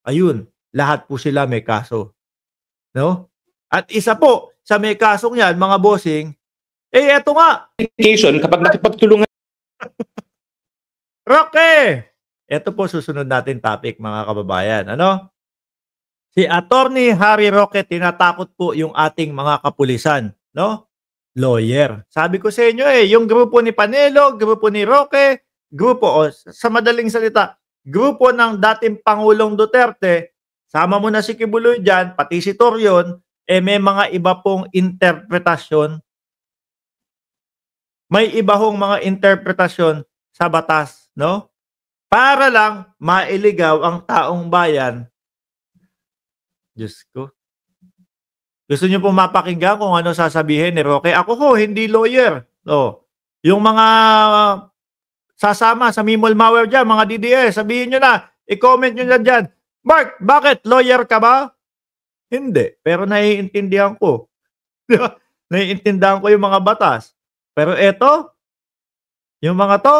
Ayun, lahat po sila may kaso, no? At isa po sa may kasong 'yan, mga bossing, eto nga, Kapag nakipagtulungan Roque! Eto po susunod natin topic, mga kababayan, ano? Si Attorney Harry Roque, tinatakot po yung ating mga kapulisan, no? Lawyer. Sabi ko sa inyo yung grupo ni Panelo, grupo ni Roque, grupo sa madaling salita, grupo ng dating Pangulong Duterte, sama mo na si Kibuloy diyan, pati si Torion, may mga iba pong interpretasyon. May iba hong mga interpretasyon sa batas, no? Para lang mailigaw ang taong bayan. Diyos ko. Gusto niyo po mapakinggan kung ano sasabihin ni Roque? Ako ho, hindi lawyer. Oh, yung mga sasama sa Mimol Mauer dyan, mga DDS, sabihin nyo na, i-comment nyo na dyan. Mark, bakit? Lawyer ka ba? Hindi. Pero naiintindihan ko. Naiintindihan ko yung mga batas. Pero eto, yung mga to,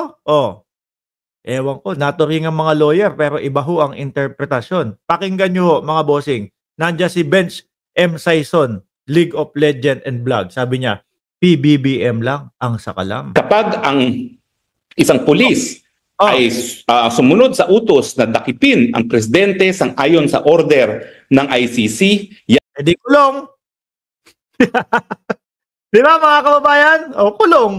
ewan ko, naturing ang mga lawyer, pero iba ho ang interpretasyon. Pakinggan nyo ho, mga bossing. Nandiyan si Bench M. Saison, League of Legend and Blog. Sabi niya, PBBM lang ang sakalam. Kapag ang isang pulis ay sumunod sa utos na dakipin ang presidente sang-ayon sa order ng ICC, di kulong. Di ba, mga kababayan? Kulong.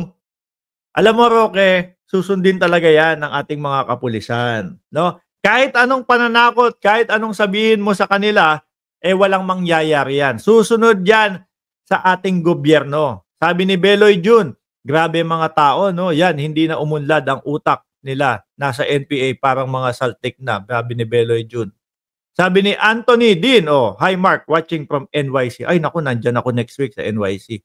Alam mo, Roque, susundin talaga yan ng ating mga kapulisan, no? Kahit anong pananakot, kahit anong sabihin mo sa kanila, walang mangyayari yan. Susunod yan sa ating gobyerno. Sabi ni Beloy Jun, grabe mga tao, no? Yan, hindi na umunlad ang utak nila. Nasa NPA, parang mga saltik na. Sabi ni Beloy Jun. Sabi ni Anthony Dean, hi Mark, watching from NYC. Ay naku, nandyan ako next week sa NYC.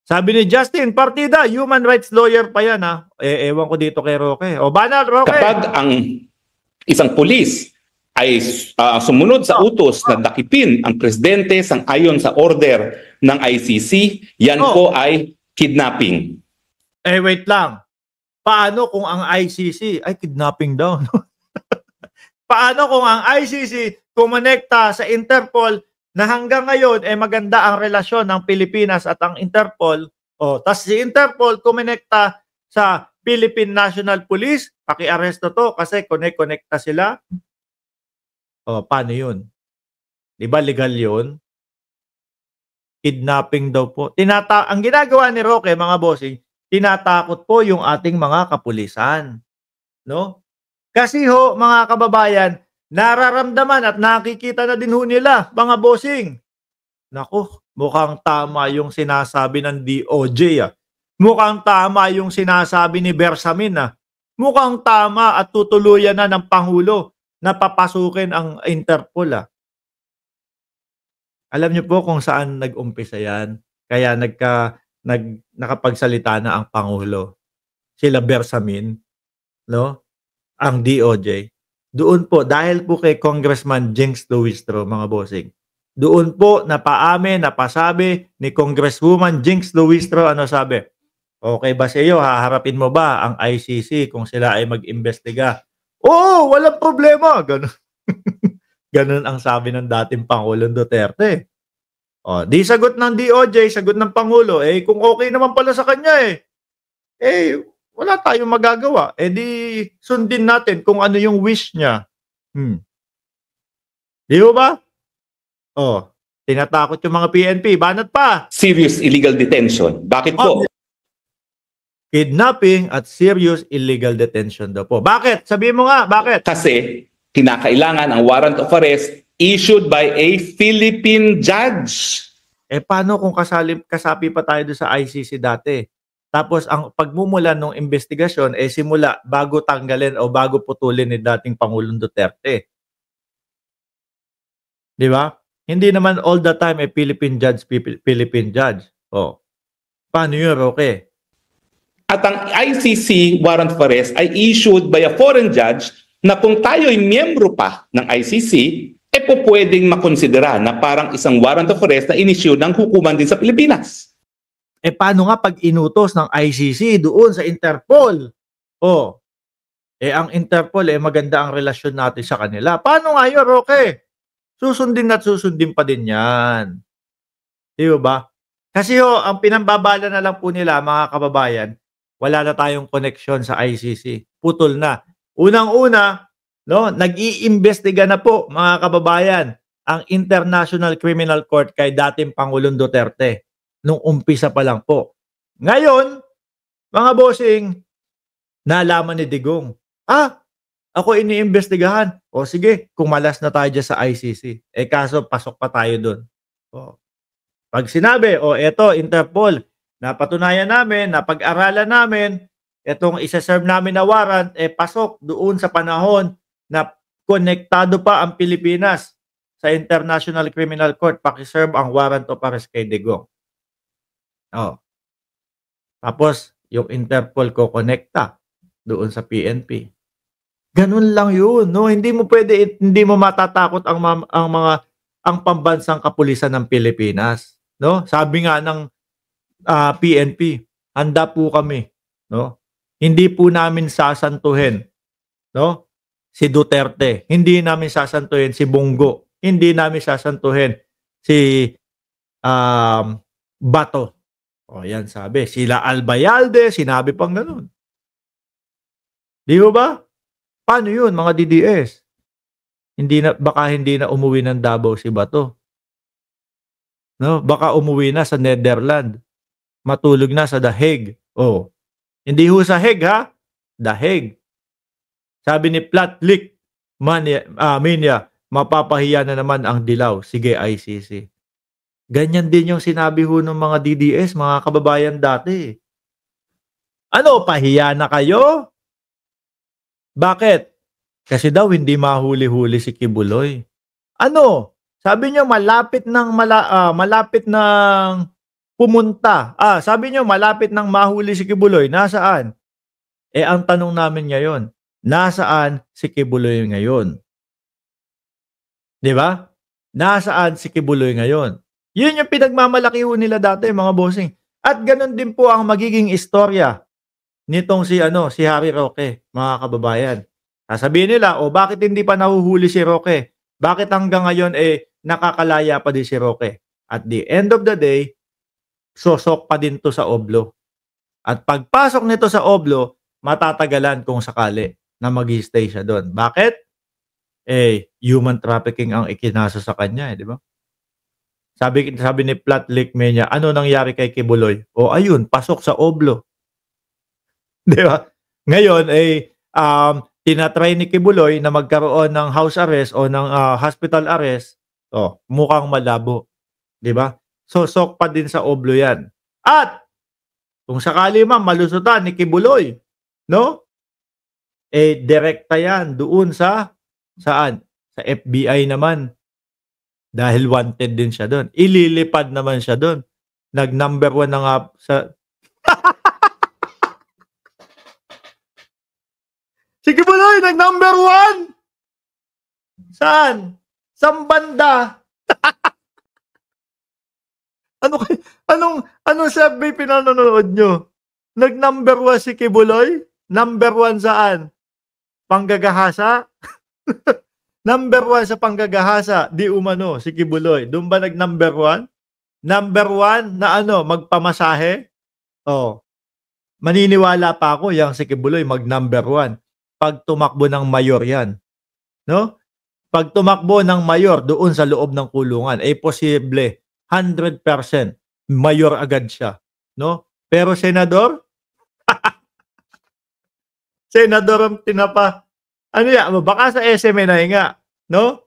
Sabi ni Justin Partida, human rights lawyer pa yan, ha? Ewan ko dito kay Roque. Banal, Roque. Kapag ang isang pulis ay sumunod sa utos na dakipin ang presidente sang-ayon sa order ng ICC, yan po ay kidnapping. Wait lang. Paano kung ang ICC ay kidnapping daw? Paano kung ang ICC kumonekta sa Interpol na hanggang ngayon maganda ang relasyon ng Pilipinas at ang Interpol, tas si Interpol kumonekta sa Philippine National Police, paki-aresto to kasi connect-connecta sila. Paano yun? Di ba legal yun? Kidnapping daw po. Ang ginagawa ni Roque, mga bossing, tinatakot po yung ating mga kapulisan. No? Kasi ho, mga kababayan, nararamdaman at nakikita na din ho nila, mga bossing. Naku, mukhang tama yung sinasabi ng DOJ. Mukhang tama yung sinasabi ni Bersamin. Mukhang tama at tutuluyan na ng Pangulo na papasukin ang Interpol. Alam niyo po kung saan nag-umpisa yan? Kaya nakapagsalita na ang Pangulo. Sila Bersamin, no? Ang DOJ. Doon po, dahil po kay Congressman Jinx Luistro, mga bossing, doon po napasabi ni Congresswoman Jinx Luistro, ano sabi? Okay ba sa iyo? Haharapin mo ba ang ICC kung sila ay mag-imbestiga? Oo, walang problema. Ganun. Ganun ang sabi ng dating Pangulong Duterte. Di sagot ng DOJ, sagot ng Pangulo, kung okay naman pala sa kanya wala tayong magagawa. Di sundin natin kung ano yung wish niya. Di ba? Tinatakot yung mga PNP. Banat pa. Serious illegal detention. Bakit po? Kidnapping at serious illegal detention daw po. Bakit? Sabihin mo nga, bakit? Kasi kinakailangan ang warrant of arrest issued by a Philippine judge. Paano kung kasapi pa tayo doon sa ICC dati? Tapos ang pagmumulan ng investigasyon simula bago tanggalin o bago putulin ni dating Pangulong Duterte. Di ba? Hindi naman all the time Philippine judge. Paano yun, Roque? At ang ICC warrant of arrest ay issued by a foreign judge na kung tayo ay miyembro pa ng ICC, po pwedeng makonsidera na parang isang warrant of arrest na in-issue ng hukuman din sa Pilipinas. Paano nga pag inutos ng ICC doon sa Interpol? Ang Interpol, maganda ang relasyon natin sa kanila. Paano nga yun, Roque? Susundin at susundin pa din yan. Di ba? Kasi ang pinambabala na lang po nila, mga kababayan, wala na tayong connection sa ICC. Putol na. Unang-una, no, nag-iimbestiga na po, mga kababayan, ang International Criminal Court kay dating Pangulong Duterte nung umpisa pa lang po. Ngayon, mga bossing, nalaman ni Digong, ako iniimbestigahan. O sige, kumalas na tayo dyan sa ICC. Kaso pasok pa tayo doon. Pag sinabi, eto, Interpol, napatunayan namin, napag-aralan namin, etong isa-serve namin na warrant, pasok doon sa panahon na konektado pa ang Pilipinas sa International Criminal Court, pakiserve ang warrant of arrest kay Digong. Tapos, yung Interpol ko konekta doon sa PNP. Ganun lang yun, no? Hindi mo pwede, hindi mo matatakot ang pambansang kapulisan ng Pilipinas, no? Sabi nga ng PNP, handa po kami, no? Hindi po namin sasantuhin, no? Si Duterte, hindi namin sasantuhin si Bongo, hindi namin sasantuhin si Bato. Yan sabi. Sila Albayalde, sinabi pang ganun. Di ba? Paano yun, mga DDS? Baka hindi na umuwi ng Davao si Bato. No? Baka umuwi na sa Netherlands. Matulog na sa The Hague. Hindi ho sa Hague, ha? The Hague. Sabi ni Platlik Minya, mapapahiya na naman ang dilaw. Sige, ICC. Ganyan din yung sinabi ho ng mga DDS, mga kababayan dati. Ano, pahiya na kayo? Bakit? Kasi daw hindi mahuli-huli si Kibuloy. Ano? Sabi niyo malapit ng pumunta. Sabi niyo malapit ng mahuli si Kibuloy. Nasaan? Ang tanong namin ngayon, nasaan si Kibuloy ngayon? 'Di ba? Nasaan si Kibuloy ngayon? Yun yung pinagmamalaki ho nila dati, mga bossing. At ganun din po ang magiging istorya nitong si Harry Roque, mga kababayan. Sasabihin nila, bakit hindi pa nahuhuli si Roque? Bakit hanggang ngayon nakakalaya pa din si Roque? At the end of the day, sosok pa din to sa Oblo. At pagpasok nito sa Oblo, matatagalan kung sakali na mag-stay siya doon. Bakit? Human trafficking ang ikinaso sa kanya, di ba? Sabi ni Platlik Menya, ano nangyari kay Kibuloy? Ayun, pasok sa Oblo. Di ba? Ngayon, tinatry ni Kibuloy na magkaroon ng house arrest o ng hospital arrest. Mukhang malabo. Di ba? Sosok pa din sa Oblo yan. At, kung sakali man malusutan ni Kibuloy, no? Direkta yan doon saan? Sa FBI naman. Dahil wanted din siya doon. Ililipad naman siya doon. Nag-number 1 na nga sa... Si Kibuloy, nag-number 1! Saan? Saan banda? Anong survey pinanonood nyo? Nag-number 1 si Kibuloy? Number 1 saan? Panggagahasa? Number 1 sa panggagahasa, di umano, si Kibuloy. Doon ba nag-number 1? Number 1 na magpamasahe? Maniniwala pa ako yang si Kibuloy mag-number 1. Pag tumakbo ng mayor yan. No? Pag tumakbo ng mayor doon sa loob ng kulungan, posible 100% mayor agad siya. No? Pero senador? Senador ang tinapa. Ano yan? Baka sa SMA na nga. No?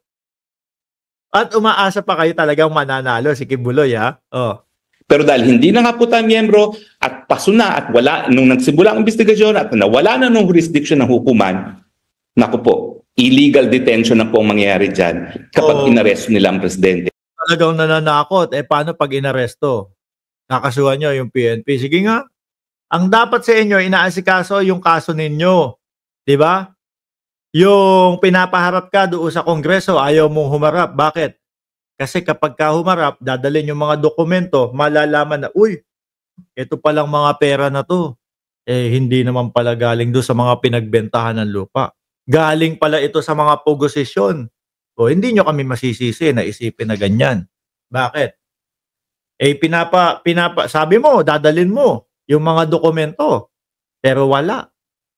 At umaasa pa kayo talagang mananalo si Kibuloy, ha? Pero dahil hindi na nga po tayo miyembro at paso na at wala, nung nagsimula ang investigasyon at nawala na nung jurisdiction ng hukuman, naku po, illegal detention na po ang mangyayari dyan kapag inaresto nila ang presidente. Talagang nananakot. Paano pag inaresto? Nakasuhan nyo yung PNP. Sige nga. Ang dapat sa inyo, inaasikaso yung kaso ninyo. Diba? Yung pinapaharap ka doon sa Kongreso, ayaw mong humarap. Bakit? Kasi kapag ka humarap, dadalhin yung mga dokumento, malalaman na, uy, ito palang mga pera na to. hindi naman pala galing doon sa mga pinagbentahan ng lupa. Galing pala ito sa mga pogosisyon. O hindi nyo kami masisisi na isipin na ganyan. Bakit? Sabi mo, dadalin mo yung mga dokumento. Pero wala.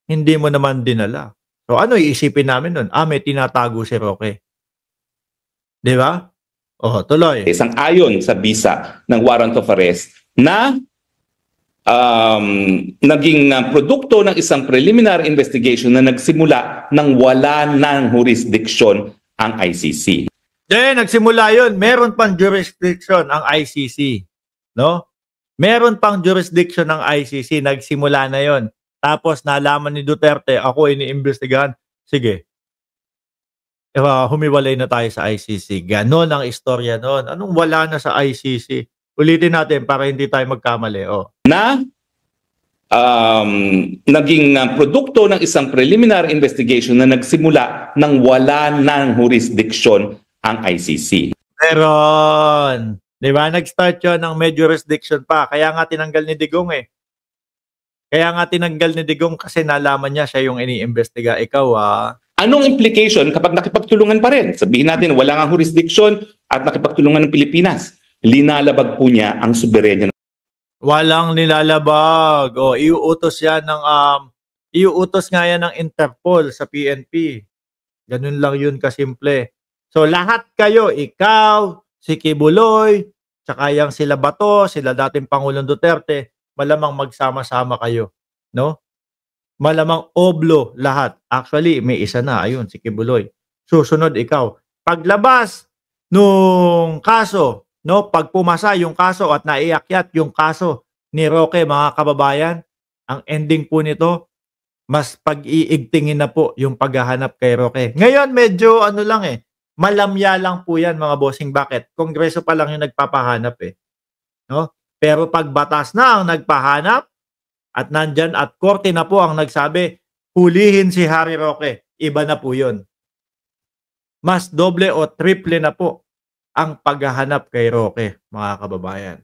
Hindi mo naman dinala. So ano iisipin namin nun? May tinatago si Roque. Di ba? Tuloy. Isang ayon sa bisa ng warrant of arrest na naging produkto ng isang preliminary investigation na nagsimula nang wala ng jurisdiction ang ICC. Nagsimula yun. Meron pang jurisdiction ang ICC. No? Meron pang jurisdiction ng ICC. Nagsimula na yon. Tapos nalaman ni Duterte, ako iniimbestigahan. Sige. Humiwalay na tayo sa ICC. Ganon ang istorya noon. Anong wala na sa ICC? Ulitin natin para hindi tayo magkamali. Na naging produkto ng isang preliminary investigation na nagsimula nang wala ng jurisdiction ang ICC. Meron. Di ba? Nag-start yun ng may jurisdiction pa. Kaya nga tinanggal ni Digong Kaya nga tinanggal ni Digong kasi nalaman niya siya yung iniimbestiga. Ikaw Anong implication kapag nakipagtulungan pa rin? Sabihin natin wala nga jurisdiction at nakipagtulungan ng Pilipinas. Linalabag po niya ang soberenya. Walang nilalabag. Iuutos yan ng iuutos nga yan ng Interpol sa PNP. Ganun lang yun kasimple. So lahat kayo, ikaw, si Kibuloy, tsaka yang sila Bato, sila dating Pangulong Duterte, malamang magsama-sama kayo, no? Malamang oblo lahat. Actually, may isa na, ayun, si Kibuloy. Susunod ikaw. Paglabas nung kaso, no, pag pumasa yung kaso at naiakyat yung kaso ni Roque, mga kababayan, ang ending po nito, mas pag-iigtingin na po yung paghahanap kay Roque. Ngayon, medyo malamya lang po yan, mga bossing. Bakit? Kongreso pa lang yung nagpapahanap no? Pero pag batas na ang nagpahanap at nandyan at korte na po ang nagsabi, hulihin si Harry Roque, iba na po yun. Mas doble o triple na po ang paghahanap kay Roque, mga kababayan.